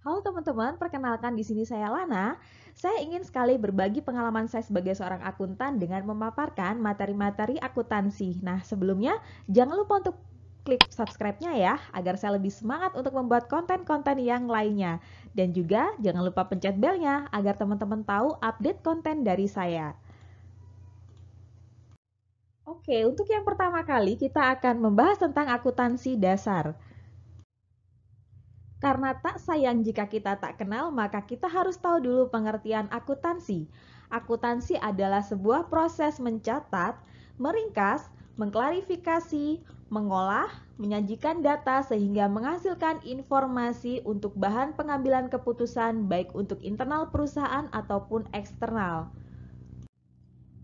Halo teman-teman, perkenalkan di sini saya Lana. Saya ingin sekali berbagi pengalaman saya sebagai seorang akuntan dengan memaparkan materi-materi akuntansi. Nah, sebelumnya jangan lupa untuk klik subscribe-nya ya, agar saya lebih semangat untuk membuat konten-konten yang lainnya. Dan juga jangan lupa pencet bel-nya agar teman-teman tahu update konten dari saya. Oke, untuk yang pertama kali kita akan membahas tentang akuntansi dasar. Karena tak sayang jika kita tak kenal, maka kita harus tahu dulu pengertian akuntansi. Akuntansi adalah sebuah proses mencatat, meringkas, mengklarifikasi, mengolah, menyajikan data sehingga menghasilkan informasi untuk bahan pengambilan keputusan baik untuk internal perusahaan ataupun eksternal.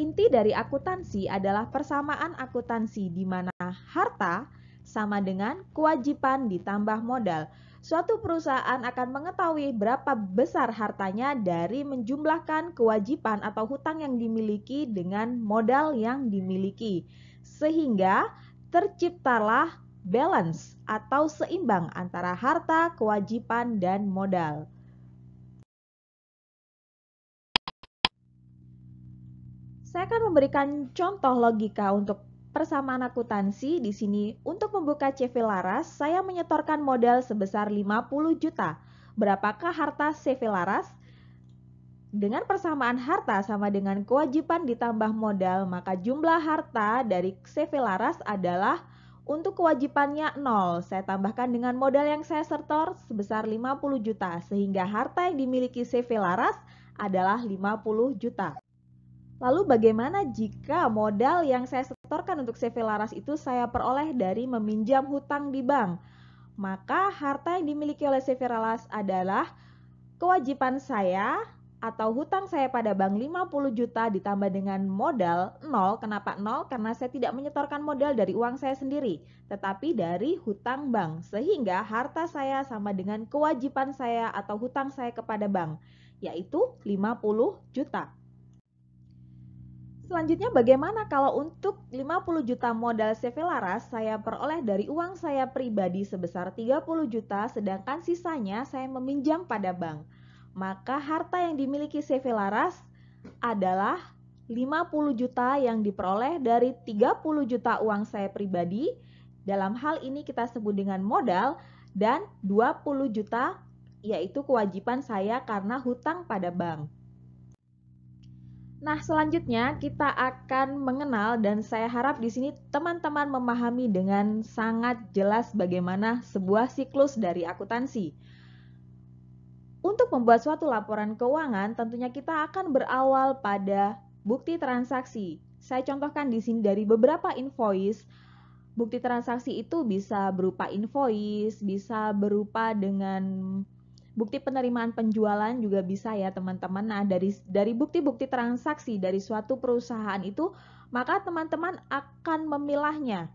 Inti dari akuntansi adalah persamaan akuntansi di mana harta sama dengan kewajiban ditambah modal. Suatu perusahaan akan mengetahui berapa besar hartanya dari menjumlahkan kewajiban atau hutang yang dimiliki dengan modal yang dimiliki. Sehingga terciptalah balance atau seimbang antara harta, kewajiban, dan modal. Saya akan memberikan contoh logika untuk persamaan akuntansi di sini. Untuk membuka CV Laras, saya menyetorkan modal sebesar 50 juta. Berapakah harta CV Laras? Dengan persamaan harta sama dengan kewajiban ditambah modal, maka jumlah harta dari CV Laras adalah untuk kewajibannya 0. Saya tambahkan dengan modal yang saya setor sebesar 50 juta, sehingga harta yang dimiliki CV Laras adalah 50 juta. Lalu bagaimana jika modal yang saya setorkan untuk CV Laras itu saya peroleh dari meminjam hutang di bank? Maka harta yang dimiliki oleh CV Laras adalah kewajiban saya atau hutang saya pada bank 50 juta ditambah dengan modal 0. Kenapa 0? Karena saya tidak menyetorkan modal dari uang saya sendiri, tetapi dari hutang bank. Sehingga harta saya sama dengan kewajiban saya atau hutang saya kepada bank, yaitu 50 juta. Selanjutnya bagaimana kalau untuk 50 juta modal CV Laras saya peroleh dari uang saya pribadi sebesar 30 juta sedangkan sisanya saya meminjam pada bank. Maka harta yang dimiliki CV Laras adalah 50 juta yang diperoleh dari 30 juta uang saya pribadi. Dalam hal ini kita sebut dengan modal dan 20 juta yaitu kewajiban saya karena hutang pada bank. Nah, selanjutnya kita akan mengenal dan saya harap di sini teman-teman memahami dengan sangat jelas bagaimana sebuah siklus dari akuntansi. Untuk membuat suatu laporan keuangan, tentunya kita akan berawal pada bukti transaksi. Saya contohkan di sini dari beberapa invoice. Bukti transaksi itu bisa berupa invoice, bisa berupa dengan bukti penerimaan penjualan juga bisa ya teman-teman. Nah, dari bukti-bukti transaksi dari suatu perusahaan itu, maka teman-teman akan memilahnya.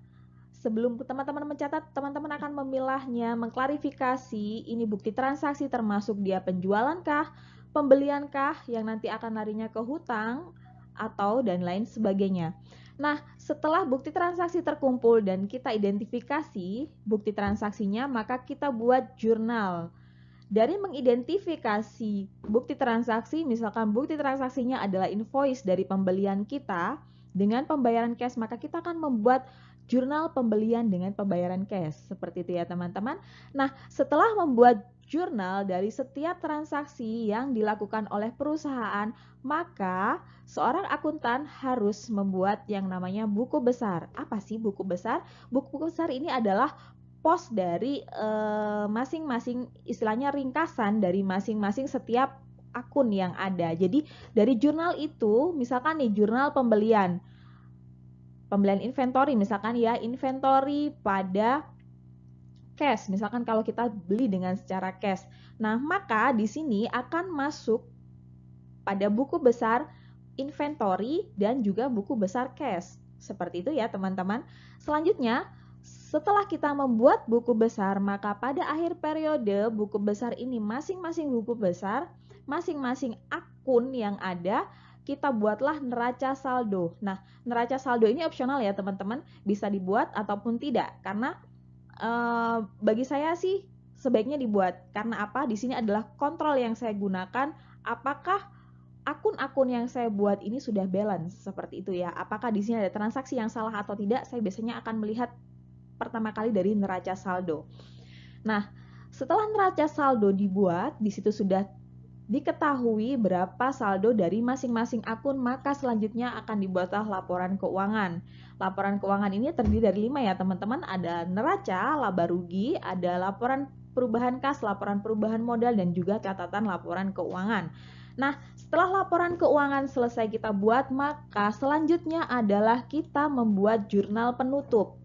Sebelum teman-teman mencatat, teman-teman akan memilahnya, mengklarifikasi ini bukti transaksi termasuk dia penjualankah, pembeliankah yang nanti akan larinya ke hutang atau dan lain sebagainya. Nah, setelah bukti transaksi terkumpul dan kita identifikasi bukti transaksinya, maka kita buat jurnal. Dari mengidentifikasi bukti transaksi, misalkan bukti transaksinya adalah invoice dari pembelian kita dengan pembayaran cash, maka kita akan membuat jurnal pembelian dengan pembayaran cash. Seperti itu ya teman-teman. Nah, setelah membuat jurnal dari setiap transaksi yang dilakukan oleh perusahaan, maka seorang akuntan harus membuat yang namanya buku besar. Apa sih buku besar? Buku besar ini adalah pos dari masing-masing, istilahnya ringkasan dari masing-masing setiap akun yang ada. Jadi dari jurnal itu, misalkan nih jurnal pembelian inventory, misalkan ya inventory pada cash, misalkan kalau kita beli dengan secara cash. Nah, maka di sini akan masuk pada buku besar inventory dan juga buku besar cash. Seperti itu ya teman-teman. Selanjutnya, setelah kita membuat buku besar, maka pada akhir periode buku besar ini masing-masing buku besar, masing-masing akun yang ada, kita buatlah neraca saldo. Nah, neraca saldo ini opsional ya teman-teman, bisa dibuat ataupun tidak. Karena bagi saya sih sebaiknya dibuat. Karena apa? Di sini adalah kontrol yang saya gunakan, apakah akun-akun yang saya buat ini sudah balance, seperti itu ya. Apakah di sini ada transaksi yang salah atau tidak? Saya biasanya akan melihat pertama kali dari neraca saldo. Nah, setelah neraca saldo dibuat, di situ sudah diketahui berapa saldo dari masing-masing akun, maka selanjutnya akan dibuatlah laporan keuangan. Laporan keuangan ini terdiri dari 5 ya teman-teman. Ada neraca, laba rugi, ada laporan perubahan kas, laporan perubahan modal, dan juga catatan laporan keuangan. Nah, setelah laporan keuangan selesai kita buat, maka selanjutnya adalah kita membuat jurnal penutup.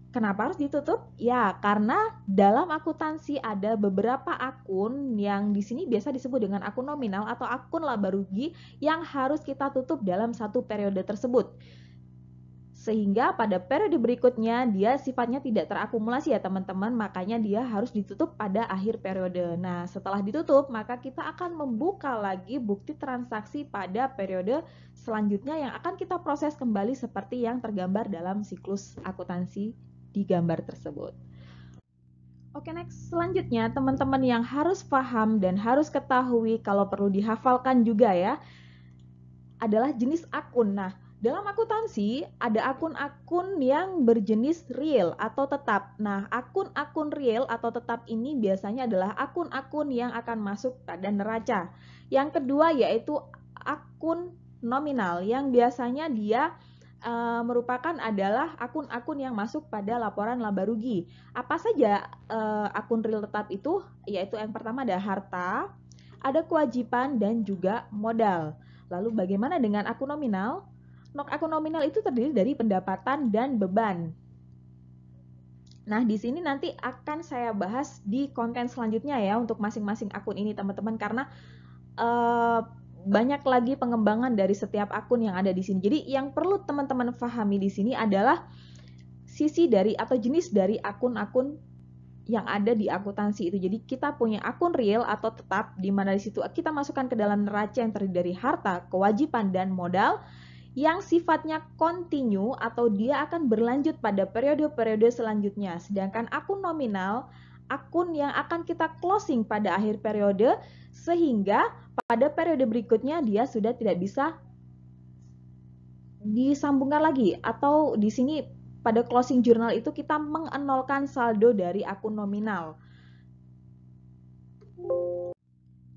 Kenapa harus ditutup? Ya, karena dalam akuntansi ada beberapa akun yang di sini biasa disebut dengan akun nominal atau akun laba rugi yang harus kita tutup dalam satu periode tersebut. Sehingga pada periode berikutnya dia sifatnya tidak terakumulasi ya teman-teman, makanya dia harus ditutup pada akhir periode. Nah, setelah ditutup, maka kita akan membuka lagi bukti transaksi pada periode selanjutnya yang akan kita proses kembali seperti yang tergambar dalam siklus akuntansi di gambar tersebut. Oke, next. Selanjutnya, teman-teman yang harus paham dan harus ketahui, kalau perlu dihafalkan juga ya, adalah jenis akun. Nah, dalam akuntansi ada akun-akun yang berjenis real atau tetap. Nah, akun-akun real atau tetap ini biasanya adalah akun-akun yang akan masuk pada neraca. Yang kedua yaitu akun nominal yang biasanya dia merupakan adalah akun-akun yang masuk pada laporan laba rugi. Apa saja akun real tetap itu? Yaitu yang pertama ada harta, ada kewajiban, dan juga modal. Lalu bagaimana dengan akun nominal? Akun nominal itu terdiri dari pendapatan dan beban. Nah, di sini nanti akan saya bahas di konten selanjutnya ya untuk masing-masing akun ini teman-teman, karena banyak lagi pengembangan dari setiap akun yang ada di sini. Jadi yang perlu teman-teman pahami di sini adalah sisi dari atau jenis dari akun-akun yang ada di akuntansi itu. Jadi kita punya akun real atau tetap, di mana di situ kita masukkan ke dalam neraca yang terdiri dari harta, kewajiban, dan modal yang sifatnya kontinu atau dia akan berlanjut pada periode-periode selanjutnya. Sedangkan akun nominal, akun yang akan kita closing pada akhir periode, sehingga pada periode berikutnya dia sudah tidak bisa disambungkan lagi, atau di sini pada closing jurnal itu kita mengenolkan saldo dari akun nominal.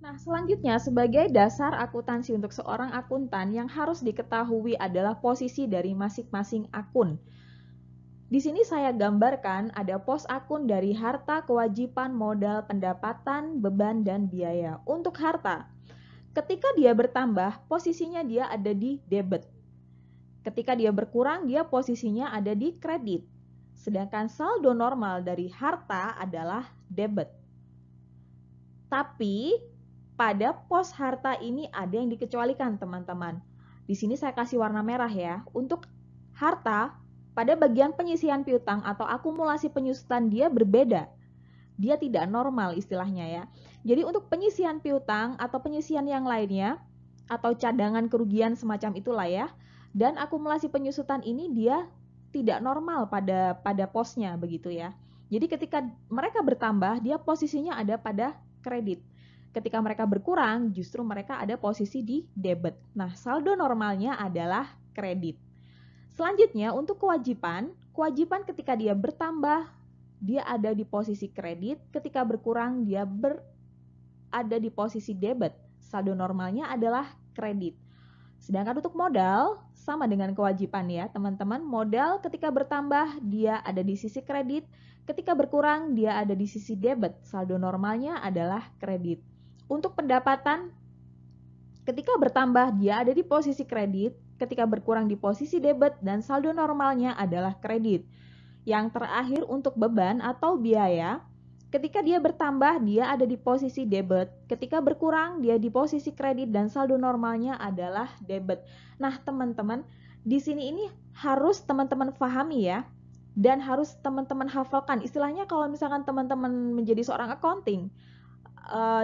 Nah, selanjutnya sebagai dasar akuntansi untuk seorang akuntan yang harus diketahui adalah posisi dari masing-masing akun. Di sini saya gambarkan ada pos akun dari harta, kewajiban, modal, pendapatan, beban, dan biaya. Untuk harta, ketika dia bertambah, posisinya dia ada di debit. Ketika dia berkurang, dia posisinya ada di kredit. Sedangkan saldo normal dari harta adalah debit. Tapi pada pos harta ini ada yang dikecualikan, teman-teman. Di sini saya kasih warna merah ya. Untuk harta, pada bagian penyisihan piutang atau akumulasi penyusutan dia berbeda. Dia tidak normal istilahnya ya. Jadi untuk penyisihan piutang atau penyisihan yang lainnya atau cadangan kerugian semacam itulah ya. Dan akumulasi penyusutan ini dia tidak normal pada posnya begitu ya. Jadi ketika mereka bertambah, dia posisinya ada pada kredit. Ketika mereka berkurang, justru mereka ada posisi di debit. Nah, saldo normalnya adalah kredit. Selanjutnya untuk kewajiban ketika dia bertambah, dia ada di posisi kredit. Ketika berkurang, dia ada di posisi debit. Saldo normalnya adalah kredit. Sedangkan untuk modal, sama dengan kewajiban ya teman-teman. Modal ketika bertambah, dia ada di sisi kredit. Ketika berkurang, dia ada di sisi debit. Saldo normalnya adalah kredit. Untuk pendapatan, ketika bertambah, dia ada di posisi kredit. Ketika berkurang di posisi debit, dan saldo normalnya adalah kredit. Yang terakhir untuk beban atau biaya, ketika dia bertambah dia ada di posisi debit, ketika berkurang dia di posisi kredit, dan saldo normalnya adalah debit. Nah teman-teman, di sini ini harus teman-teman pahami ya, dan harus teman-teman hafalkan. Istilahnya kalau misalkan teman-teman menjadi seorang accounting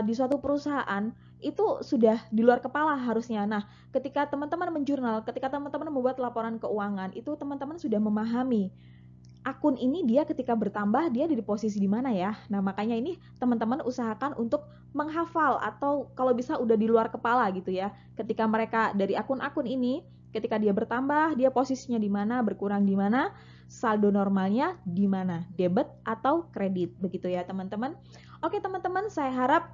di suatu perusahaan, itu sudah di luar kepala harusnya. Nah, ketika teman-teman menjurnal, ketika teman-teman membuat laporan keuangan, itu teman-teman sudah memahami akun ini dia ketika bertambah dia di posisi di mana ya. Nah, makanya ini teman-teman usahakan untuk menghafal atau kalau bisa udah di luar kepala gitu ya. Ketika mereka dari akun-akun ini, ketika dia bertambah, dia posisinya di mana, berkurang di mana, saldo normalnya di mana, debit atau kredit begitu ya, teman-teman. Oke, teman-teman, saya harap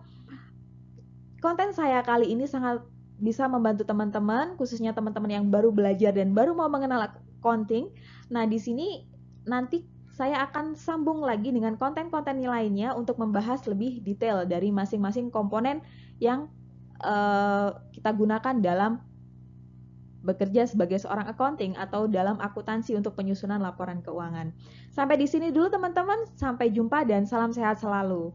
konten saya kali ini sangat bisa membantu teman-teman, khususnya teman-teman yang baru belajar dan baru mau mengenal accounting. Nah, di sini nanti saya akan sambung lagi dengan konten-konten lainnya untuk membahas lebih detail dari masing-masing komponen yang kita gunakan dalam bekerja sebagai seorang accounting atau dalam akuntansi untuk penyusunan laporan keuangan. Sampai di sini dulu teman-teman, sampai jumpa dan salam sehat selalu.